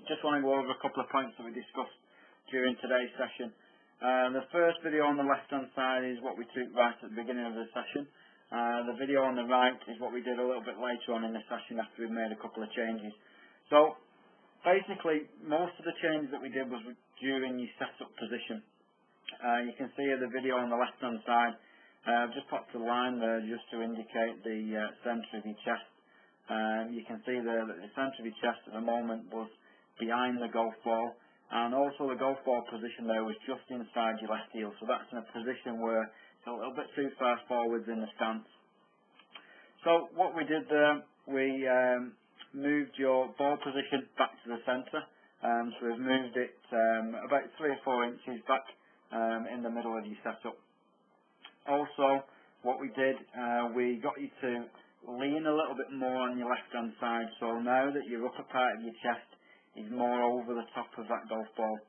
Just want to go over a couple of points that we discussed during today's session. The first video on the left hand side is what we took right at the beginning of the session. The video on the right is what we did a little bit later on in the session after we made a couple of changes. So basically most of the changes that we did was during your setup position. You can see the video on the left hand side. I've just popped a line there just to indicate the centre of your chest. You can see there that the centre of your chest at the moment was behind the golf ball, and also the golf ball position there was just inside your left heel, so that's in a position where it's a little bit too far forwards in the stance. So what we did there, we moved your ball position back to the centre, so we've moved it about 3 or 4 inches back in the middle of your setup. Also, what we did, we got you to lean a little bit more on your left hand side, so now that your upper part of your chest is more over the top of that golf ball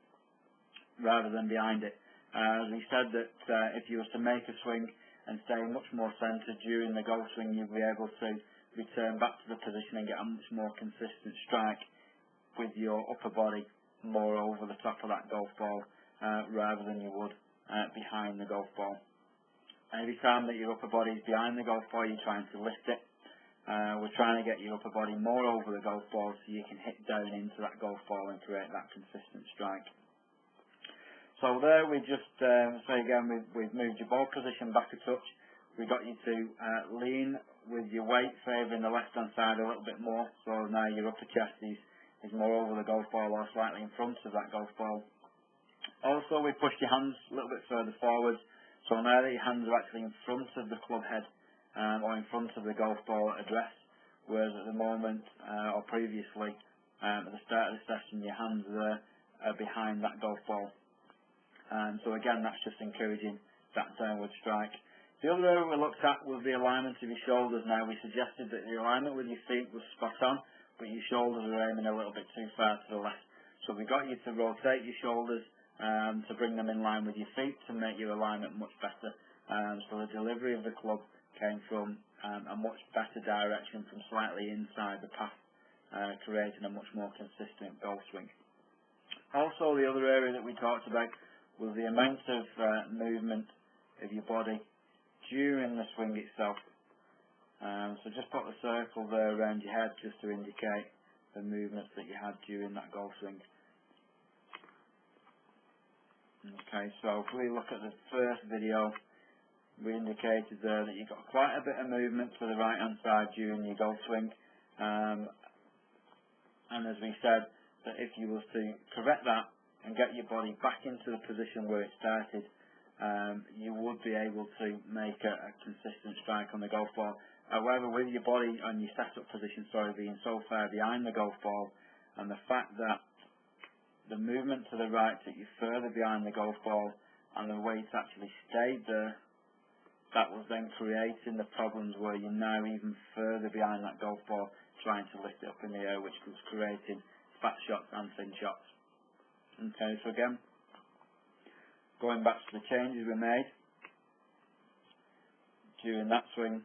rather than behind it. As we said that if you were to make a swing and stay much more centred during the golf swing, you'll be able to return back to the position and get a much more consistent strike with your upper body more over the top of that golf ball rather than you would behind the golf ball. Every time that your upper body is behind the golf ball, you're trying to lift it. We're trying to get your upper body more over the golf ball so you can hit down into that golf ball and create that consistent strike. So there we just, say again, we've moved your ball position back a touch. We got you to lean with your weight favouring the left hand side a little bit more, so now your upper chest is more over the golf ball or slightly in front of that golf ball. Also, we pushed your hands a little bit further forwards, so now that your hands are actually in front of the club head or in front of the golf ball at address, whereas at the moment or previously at the start of the session your hands are behind that golf ball. So again, that's just encouraging that downward strike. The other area we looked at was the alignment of your shoulders. Now we suggested that the alignment with your feet was spot on, but your shoulders were aiming a little bit too far to the left. So we got you to rotate your shoulders to bring them in line with your feet to make your alignment much better. So the delivery of the club came from a much better direction from slightly inside the path, creating a much more consistent golf swing. Also, the other area that we talked about was the amount of movement of your body during the swing itself. So just put the circle there around your head just to indicate the movements that you had during that golf swing. Okay, so if we look at the first video, we indicated there that you got quite a bit of movement to the right hand side during your golf swing, and as we said, that if you was to correct that and get your body back into the position where it started, you would be able to make a consistent strike on the golf ball. However, with your body on your setup position, being so far behind the golf ball, and the fact that the movement to the right took you further behind the golf ball and the weight actually stayed there, that was then creating the problems where you're now even further behind that golf ball trying to lift it up in the air, which was creating fat shots and thin shots. Okay, so again, going back to the changes we made during that swing,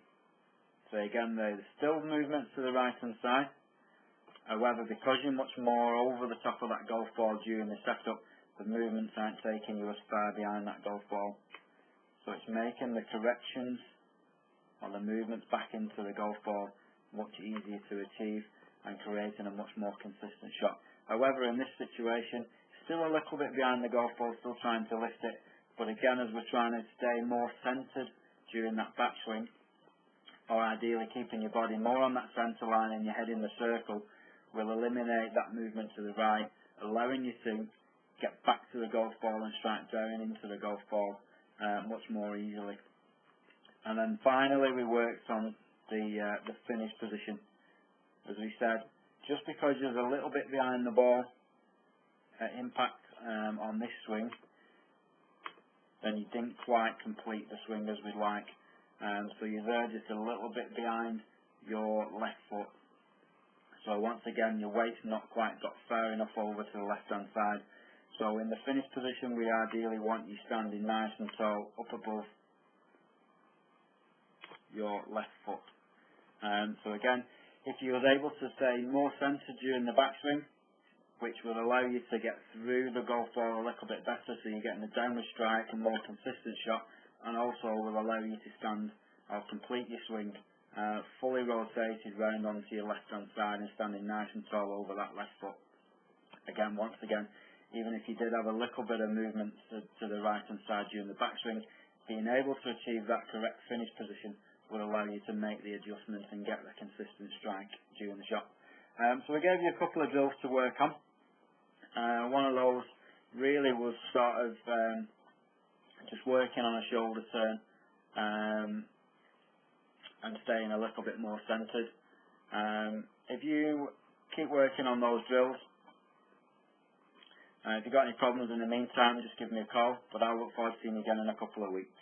so again there's still movements to the right hand side. However, because you're much more over the top of that golf ball during the setup, the movements aren't taking you as far behind that golf ball. So it's making the corrections or the movements back into the golf ball much easier to achieve and creating a much more consistent shot. However, in this situation, still a little bit behind the golf ball, still trying to lift it, but again, as we're trying to stay more centred during that backswing, or ideally keeping your body more on that centre line and your head in the circle, will eliminate that movement to the right, allowing you to get back to the golf ball and strike down into the golf ball much more easily. And then finally we worked on the finish position. As we said, just because you're a little bit behind the ball at impact on this swing, then you didn't quite complete the swing as we'd like. So you're there just a little bit behind your left foot. So once again, your weight's not quite got far enough over to the left hand side. So in the finish position, we ideally want you standing nice and tall up above your left foot. So again, if you was able to stay more centred during the backswing, which will allow you to get through the golf ball a little bit better, so you're getting a downward strike and more consistent shot, and also will allow you to stand or complete your swing fully rotated round onto your left hand side and standing nice and tall over that left foot. Again, once again, even if you did have a little bit of movement to the right hand side during the backswing, being able to achieve that correct finish position will allow you to make the adjustment and get the consistent strike during the shot. So we gave you a couple of drills to work on. One of those really was sort of just working on a shoulder turn and staying a little bit more centred. If you keep working on those drills, if you've got any problems in the meantime, just give me a call, but I'll look forward to seeing you again in a couple of weeks.